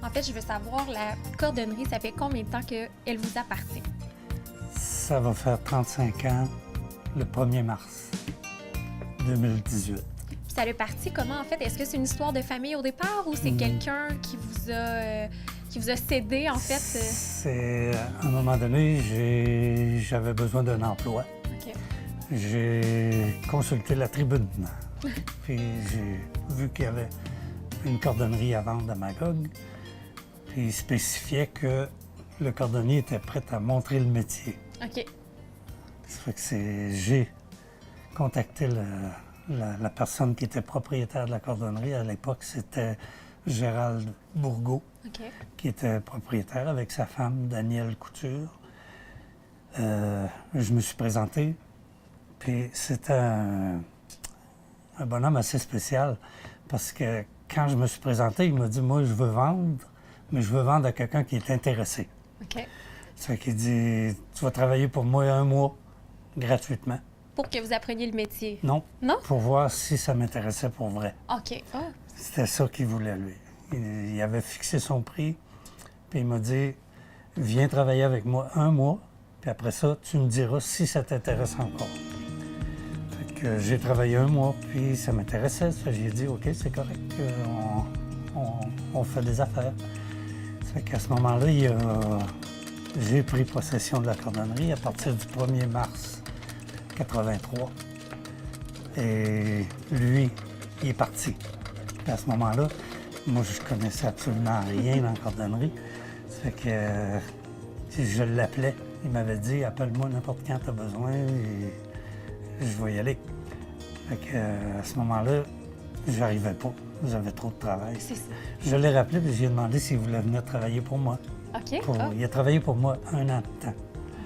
En fait, je veux savoir, la cordonnerie, ça fait combien de temps qu'elle vous appartient? Ça va faire 35 ans le 1er mars 2018. Puis ça le parti comment, en fait? Est-ce que c'est une histoire de famille au départ ou c'est quelqu'un qui vous a cédé, en fait? C'est, à un moment donné, j'avais besoin d'un emploi. OK. J'ai consulté la tribune. Puis j'ai vu qu'il y avait une cordonnerie à vendre à Magog. Puis il spécifiait que le cordonnier était prêt à montrer le métier. OK. Ça fait que j'ai contacté la personne qui était propriétaire de la cordonnerie. À l'époque, c'était Gérald Bourgault, OK. qui était propriétaire avec sa femme, Danielle Couture. Je me suis présenté, puis c'était un bonhomme assez spécial, parce que quand je me suis présenté, il m'a dit « Moi, je veux vendre, mais je veux vendre à quelqu'un qui est intéressé. » OK. Ça fait qu'il dit « Tu vas travailler pour moi 1 mois, gratuitement. » Pour que vous appreniez le métier? Non. Non? Pour voir si ça m'intéressait pour vrai. OK. Ah. C'était ça qu'il voulait, lui. Il avait fixé son prix, puis il m'a dit « Viens travailler avec moi 1 mois, puis après ça, tu me diras si ça t'intéresse encore. » Fait que j'ai travaillé 1 mois, puis ça m'intéressait. J'ai dit « OK, c'est correct, on fait des affaires. » Ça fait qu'à ce moment-là, j'ai pris possession de la cordonnerie à partir du 1er mars 83. Et lui, il est parti. Puis à ce moment-là, moi, je connaissais absolument rien dans la cordonnerie. Ça fait que je l'appelais. Il m'avait dit « Appelle-moi n'importe quand tu as besoin et je vais y aller. » Fait que, à ce moment-là, j'arrivais pas. J'avais trop de travail. C'est ça. Je l'ai rappelé et je lui ai demandé s'il voulait venir travailler pour moi. OK. Il a travaillé pour moi 1 an de temps.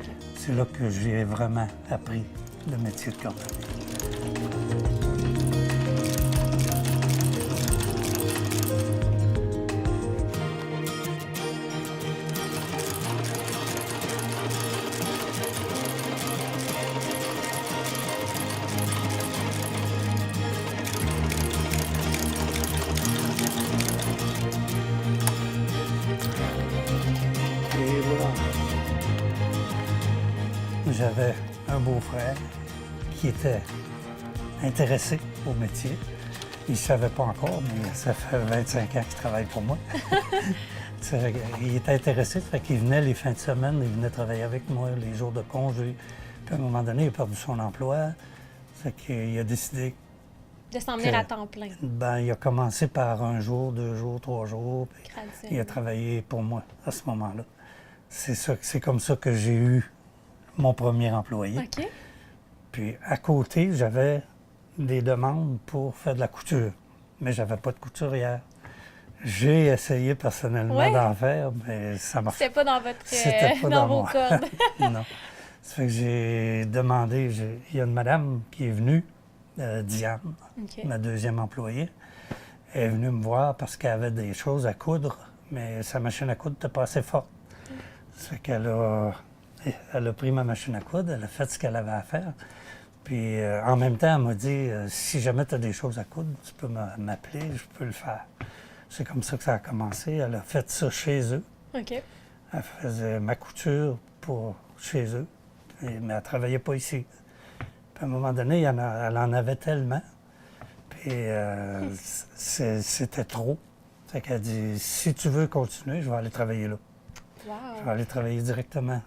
OK. C'est là que j'ai vraiment appris le métier de cordonnier. Et voilà. J'avais un beau-frère qui était intéressé au métier. Il ne savait pas encore, mais ça fait 25 ans qu'il travaille pour moi. Il était intéressé, ça fait qu'il venait les fins de semaine, il venait travailler avec moi les jours de congé. Puis à un moment donné, il a perdu son emploi, ça fait qu'il a décidé. De s'en venir à temps plein. Ben, il a commencé par 1 jour, 2 jours, 3 jours, puis il a travaillé pour moi à ce moment-là. C'est comme ça que j'ai eu mon premier employé. OK. Puis à côté, j'avais des demandes pour faire de la couture, mais j'avais pas de couturière. J'ai essayé personnellement d'en faire, mais ça marchait. C'était pas dans votre C'était pas dans vos moi. cordes. Non. Ça fait que j'ai demandé, il y a une madame qui est venue, Diane, OK. ma 2e employée. Elle est venue me voir parce qu'elle avait des choses à coudre, mais sa machine à coudre n'était pas assez forte. Ça fait qu'elle a pris ma machine à coudre, elle a fait ce qu'elle avait à faire. Puis en même temps, elle m'a dit si jamais tu as des choses à coudre, tu peux m'appeler, je peux le faire. C'est comme ça que ça a commencé. Elle a fait ça chez eux. OK. Elle faisait ma couture pour chez eux, mais elle ne travaillait pas ici. Puis à un moment donné, elle en avait tellement. Puis c'était trop. Fait qu'elle dit si tu veux continuer, je vais aller travailler là. Wow. Je vais aller travailler directement.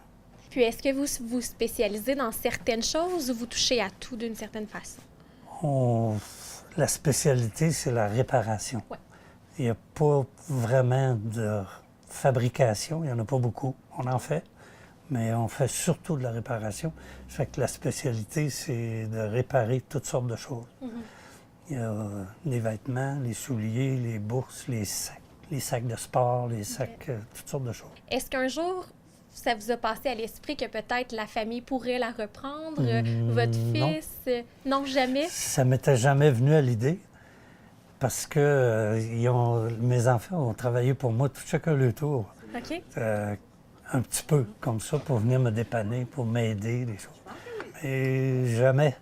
Puis est-ce que vous vous spécialisez dans certaines choses ou vous touchez à tout d'une certaine façon? La spécialité, c'est la réparation. Ouais. Il n'y a pas vraiment de fabrication, il n'y en a pas beaucoup. On en fait, mais on fait surtout de la réparation. Ça fait que la spécialité, c'est de réparer toutes sortes de choses. Il y a les vêtements, les souliers, les bourses, les sacs de sport, les sacs, toutes sortes de choses. Est-ce qu'un jour, ça vous a passé à l'esprit que peut-être la famille pourrait la reprendre, votre non. fils? Non, jamais? Ça m'était jamais venu à l'idée parce que mes enfants ont travaillé pour moi tout chacun leur tour. OK. Un petit peu comme ça pour venir me dépanner, pour m'aider, des choses. Et jamais,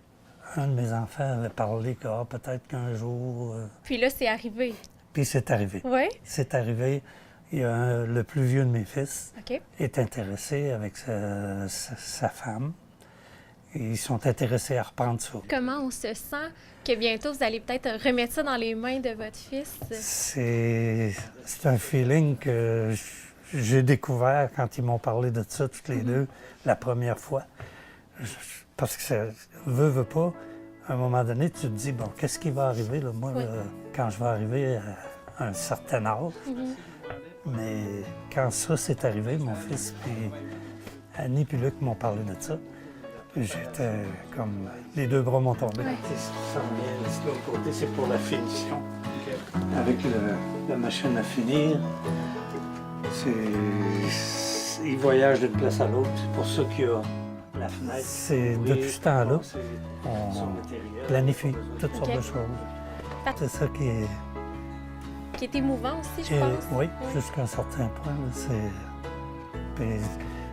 un de mes enfants avait parlé que peut-être qu'un jour... Puis là, c'est arrivé. Puis c'est arrivé. Oui? C'est arrivé. Il y a le plus vieux de mes fils OK. est intéressé avec sa femme. Et ils sont intéressés à reprendre ça. Comment on se sent que bientôt, vous allez peut-être remettre ça dans les mains de votre fils? C'est un feeling que j'ai découvert quand ils m'ont parlé de ça, tous les deux, la première fois. Parce que ça veut pas, à un moment donné, tu te dis, bon, qu'est-ce qui va arriver, là, moi, Oui. là, quand je vais arriver à un certain âge? Mais quand ça s'est arrivé, mon fils, puis Annie puis Luc m'ont parlé de ça, j'étais comme... Les deux bras m'ont tombé. Ouais. Ça revient de l'autre côté, c'est pour la finition. Avec la machine à finir, ils voyagent d'une place à l'autre. C'est pour ça qu'il y a la fenêtre. C'est depuis ce temps-là, on planifie toutes sortes de choses. C'est ça Qui est émouvant aussi, je pense. oui, jusqu'à un certain point.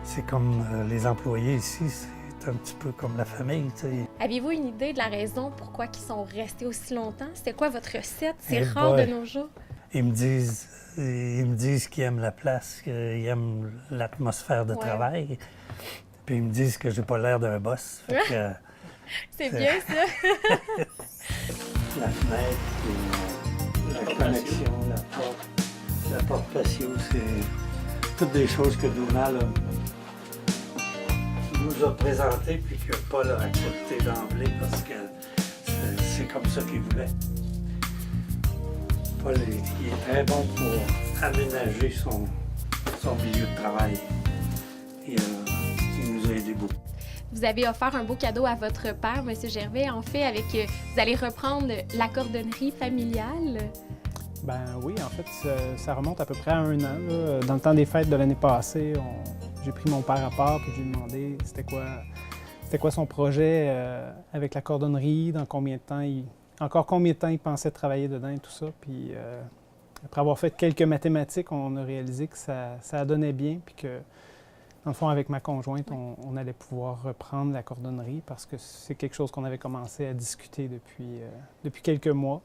C'est comme les employés ici, c'est un petit peu comme la famille. Tu sais. Aviez-vous une idée de la raison pourquoi ils sont restés aussi longtemps? C'était quoi votre recette? C'est Eh rare boy. de nos jours. Ils me disent qu'ils aiment la place, qu'ils aiment l'atmosphère de Ouais. travail. Puis ils me disent que j'ai pas l'air d'un boss. Fait que, C'est bien ça. la fenêtre, puis la connexion, la porte patio, c'est toutes des choses que Donald nous a présentées puis que Paul a accepté d'emblée parce que c'est comme ça qu'il voulait. Paul, il est très bon pour aménager son milieu de travail. Il nous a aidés beaucoup. Vous avez offert un beau cadeau à votre père, M. Gervais. En fait, vous allez reprendre la cordonnerie familiale. Ben oui, en fait, ça remonte à peu près à 1 an. Là. Dans le temps des fêtes de l'année passée, j'ai pris mon père à part et je lui ai demandé c'était quoi son projet avec la cordonnerie, dans combien de temps encore combien de temps il pensait travailler dedans et tout ça. Puis après avoir fait quelques mathématiques, on a réalisé que ça donnait bien puis que dans le fond, avec ma conjointe, on allait pouvoir reprendre la cordonnerie parce que c'est quelque chose qu'on avait commencé à discuter depuis quelques mois.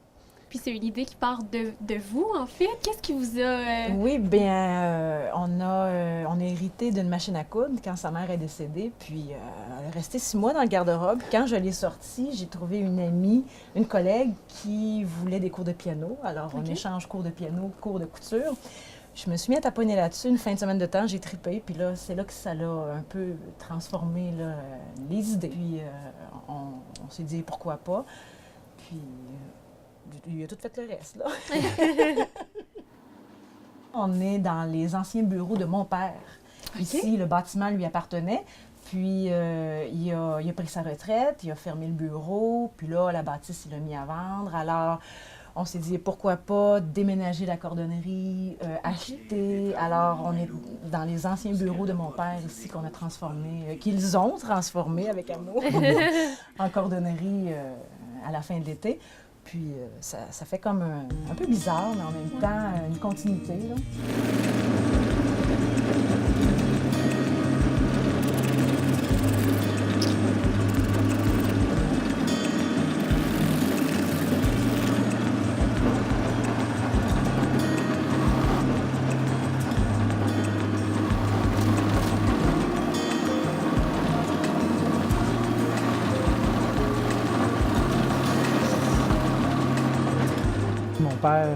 Puis c'est une idée qui part de vous, en fait. Qu'est-ce qui vous a... Oui, bien, on a hérité d'une machine à coudre quand sa mère est décédée, puis elle est restée 6 mois dans le garde-robe. Quand je l'ai sortie, j'ai trouvé une amie, une collègue qui voulait des cours de piano. Alors, on échange cours de piano, cours de couture. Je me suis mis à taponner là-dessus une fin de semaine de temps, j'ai trippé, puis là, c'est là que ça l'a un peu transformé là, les idées. Puis on s'est dit pourquoi pas, puis il a tout fait le reste, là. On est dans les anciens bureaux de mon père. OK. Ici, le bâtiment lui appartenait, puis il a pris sa retraite, il a fermé le bureau, puis là, la bâtisse, il l'a mis à vendre. Alors, on s'est dit, pourquoi pas déménager la cordonnerie, acheter. Alors, on est dans les anciens bureaux de mon père ici qu'on a transformé, qu'ils ont transformé avec amour, en cordonnerie à la fin de l'été. Puis, ça fait comme un peu bizarre, mais en même temps, une continuité, là. Mon père,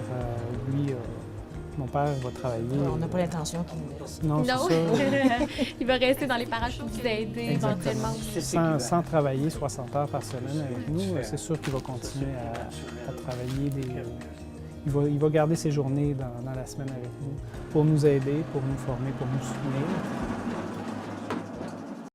mon père va travailler. On n'a pas l'intention qu'il nous laisse. Non, c'est Non, ça. il va rester dans les parages pour vous aider éventuellement. Sans travailler 60 heures par semaine avec nous, c'est sûr qu'il va continuer à travailler. Il va garder ses journées dans la semaine avec nous pour nous aider, pour nous former, pour nous soutenir.